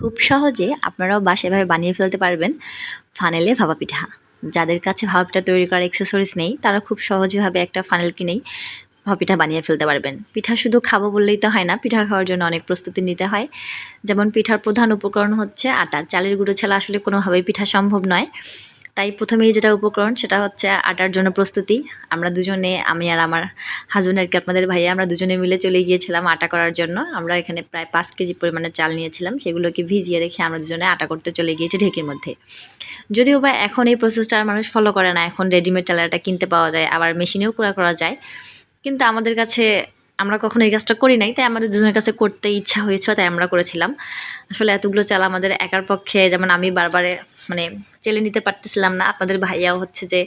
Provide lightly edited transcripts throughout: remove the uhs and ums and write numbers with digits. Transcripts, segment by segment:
খুব সহজে আপনারাও বাসায় এভাবে বানিয়ে ফেলতে পারবেন ফানেলে ভাপা পিঠা। যাদের কাছে ভাপা পিঠা তৈরি করার অ্যাক্সেসরিজ নেই তারা খুব সহজেভাবে একটা ফানেল কিনেই ভাপা পিঠা বানিয়ে ফেলতে পারবেন। পিঠা শুধু খাবো বললেই তো হয় না, পিঠা খাওয়ার জন্য অনেক প্রস্তুতি নিতে হয়। যেমন পিঠার প্রধান উপকরণ হচ্ছে আটা। চালের গুঁড়ো ছাড়া আসলে কোনোভাবেই পিঠা সম্ভব নয়। তাই প্রথমেই যেটা উপকরণ সেটা হচ্ছে আটার জন্য প্রস্তুতি। আমরা দুজনে, আমি আর আমার হাসব্যান্ড আর কি আপনাদের ভাইয়া, আমরা দুজনে মিলে চলে গিয়েছিলাম আটা করার জন্য। আমরা এখানে প্রায় 5 কেজি পরিমাণে চাল নিয়েছিলাম, সেগুলোকে ভিজিয়ে রেখে আমরা দুজনে আটা করতে চলে গিয়েছি ঢেঁকির মধ্যে। যদিও বা এখন এই প্রসেসটা আর মানুষ ফলো করে না, এখন রেডিমেড চালের আটা কিনতে পাওয়া যায়, আবার মেশিনেও করা যায়। কিন্তু আমাদের কাছে, আমরা কখনো এই কাজটা করি নাই, তাই আমাদের দুজনের কাছে করতে ইচ্ছা হয়েছিল, তাই আমরা করেছিলাম। আসলে এতগুলো চাল আমাদের একার পক্ষে, যেমন আমি বারবারে মানে চেলে নিতে পারতেছিলাম না, আপনাদের ভাইয়াও হচ্ছে যে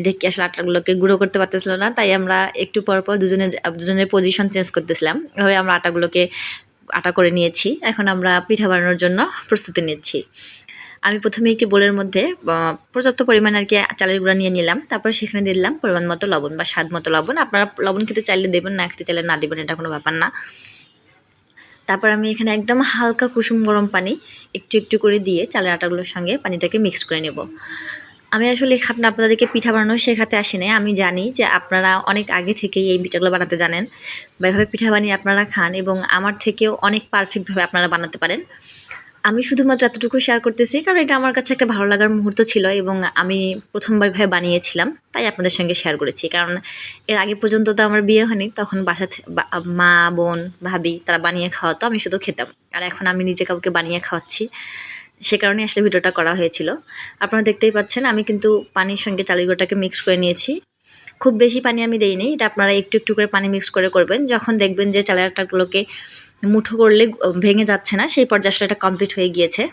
ঢেকে আসলে আটাগুলোকে গুঁড়ো করতে পারতেছিল না, তাই আমরা একটু পর পর দুজনের পজিশন চেঞ্জ করতেছিলাম। এভাবে আমরা আটাগুলোকে আটা করে নিয়েছি। এখন আমরা পিঠা বানানোর জন্য প্রস্তুতি নিচ্ছি। আমি প্রথমে একটি বোলের মধ্যে পর্যাপ্ত পরিমাণ আর কি চালের গুঁড়া নিয়ে নিলাম। তারপর সেখানে দিলাম পরিমাণ মতো লবণ বা স্বাদ মতো লবণ। আপনারা লবণ খেতে চাইলে দেবেন, না খেতে চাইলে না দেবেন, এটা কোনো ব্যাপার না। তারপর আমি এখানে একদম হালকা কুসুম গরম পানি একটু একটু করে দিয়ে চালের আটাগুলোর সঙ্গে পানিটাকে মিক্স করে নেব। আমি আসলে আপনাদেরকে পিঠা বানানো শেখাতে আসি নাই। আমি জানি যে আপনারা অনেক আগে থেকেই এই পিঠাগুলো বানাতে জানেন বা এভাবে পিঠা বানিয়ে আপনারা খান, এবং আমার থেকেও অনেক পারফেক্টভাবে আপনারা বানাতে পারেন। আমি শুধুমাত্র এতটুকু শেয়ার করতেছি কারণ এটা আমার কাছে একটা ভালো লাগার মুহূর্ত ছিল, এবং আমি প্রথমবার ভাবে বানিয়েছিলাম, তাই আপনাদের সঙ্গে শেয়ার করেছি। কারণ এর আগে পর্যন্ত তো আমার বিয়ে হয়নি, তখন মা, বোন, ভাবি তারা বানিয়ে খাওয়াতো, আমি শুধু খেতাম। আর এখন আমি নিজে কাউকে বানিয়ে খাওয়াচ্ছি, সে কারণে আসলে ভিডিওটা করা হয়েছিল। আপনারা দেখতেই পাচ্ছেন আমি কিন্তু পানির সঙ্গে চালের গুঁড়োটাকে মিক্স করে নিয়েছি। খুব বেশি পানি আমি দেইনি, এটা আপনারা একটু একটু করে পানি মিক্স করে করবেন। যখন দেখবেন যে চালের আটাগুলোকে মুঠো করলে ভেঙে যাচ্ছে না, সেই পর্যায়ে আসলে এটা কমপ্লিট হয়ে গিয়েছে।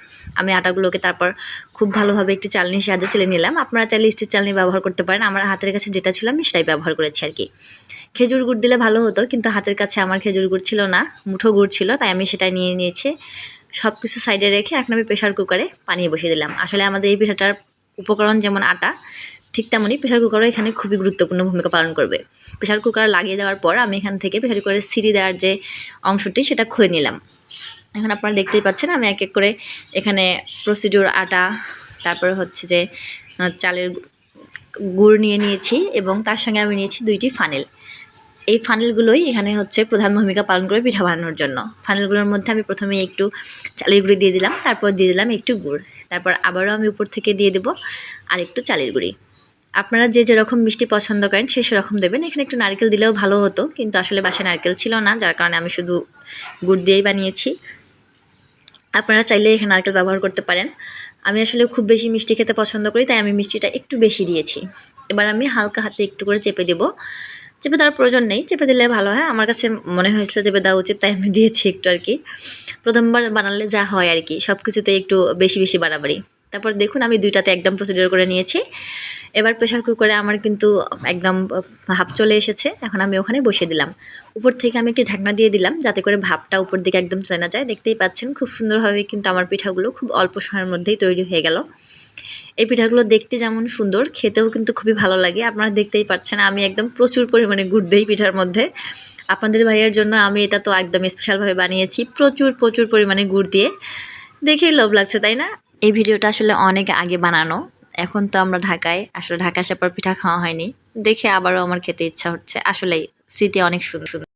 আমি আটাগুলোকে তারপর খুব ভালোভাবে একটি চালনির সাহায্যে চেলে নিলাম। আপনারা চাইলে স্টিল চালনি ব্যবহার করতে পারেন, আমার হাতের কাছে যেটা ছিল আমি সেটাই ব্যবহার করেছি আর কি। খেজুর গুড় দিলে ভালো হতো, কিন্তু হাতের কাছে আমার খেজুর গুড় ছিল না, মুঠো গুড় ছিল, তাই আমি সেটাই নিয়ে নিয়েছি। সব কিছু সাইডে রেখে এখন আমি প্রেশার কুকারে পানি বসিয়ে দিলাম। আসলে আমাদের এই পিঠাটার উপকরণ যেমন আটা, ঠিক তেমনই প্রেশার কুকারও এখানে খুবই গুরুত্বপূর্ণ ভূমিকা পালন করবে। প্রেশার কুকার লাগিয়ে দেওয়ার পর আমি এখান থেকে প্রেশার কুকারের সিটি দেওয়ার যে অংশটি সেটা খুলে নিলাম। এখন আপনারা দেখতেই পাচ্ছেন আমি এক এক করে এখানে প্রসিডিউর আটা, তারপরে হচ্ছে যে চালের গুড় নিয়ে নিয়েছি, এবং তার সঙ্গে আমি নিয়েছি 2টি ফানেল। এই ফানেলগুলোই এখানে হচ্ছে প্রধান ভূমিকা পালন করে পিঠা বানানোর জন্য। ফানেলগুলোর মধ্যে আমি প্রথমে একটু চালের গুঁড়ি দিয়ে দিলাম, তারপর দিয়ে দিলাম একটু গুড়, তারপর আবারও আমি উপর থেকে দিয়ে দেবো আর একটু চালের গুঁড়ি। আপনারা যে যেরকম মিষ্টি পছন্দ করেন সে সেরকম দেবেন। এখানে একটু নারকেল দিলেও ভালো হতো, কিন্তু আসলে বাসায় নারকেল ছিল না, যার কারণে আমি শুধু গুড় দিয়েই বানিয়েছি। আপনারা চাইলে এখানে নারকেল ব্যবহার করতে পারেন। আমি আসলে খুব বেশি মিষ্টি খেতে পছন্দ করি, তাই আমি মিষ্টিটা একটু বেশি দিয়েছি। এবার আমি হালকা হাতে একটু করে চেপে দেবো। চেপে দেওয়ার প্রয়োজন নেই, চেপে দিলে ভালো হয়, আমার কাছে মনে হয়েছিল চেপে দেওয়া উচিত, তাই আমি দিয়েছি একটু আর কি। প্রথমবার বানালে যা হয় আর কি, সব কিছুতে একটু বেশি বেশি বাড়াবাড়ি। তারপর দেখুন আমি 2টাতে একদম প্রসিডিওর করে নিয়েছি। এবার প্রেশার কুকারে আমার কিন্তু একদম ভাপ চলে এসেছে। এখন আমি ওখানে বসিয়ে দিলাম। উপর থেকে আমি একটি ঢাকনা দিয়ে দিলাম, যাতে করে ভাপটা উপর দিকে একদম চলে না যায়। দেখতেই পাচ্ছেন খুব সুন্দরভাবে কিন্তু আমার পিঠাগুলো খুব অল্প সময়ের মধ্যেই তৈরি হয়ে গেল। এই পিঠাগুলো দেখতে যেমন সুন্দর, খেতেও কিন্তু খুবই ভালো লাগে। আপনারা দেখতেই পাচ্ছেন আমি একদম প্রচুর পরিমাণে গুড় দেই পিঠার মধ্যে। আপনাদের ভাইয়ের জন্য আমি এটা তো একদম স্পেশালভাবে বানিয়েছি, প্রচুর প্রচুর পরিমাণে গুড় দিয়ে। দেখেই লোভ লাগছে, তাই না? এই ভিডিওটা আসলে অনেক আগে বানানো। এখন তো আমরা ঢাকায়, আসলে ঢাকা আসার পর পিঠা খাওয়া হয়নি। দেখে আবারও আমার খেতে ইচ্ছা হচ্ছে। আসলেই স্মৃতি অনেক সুন্দর।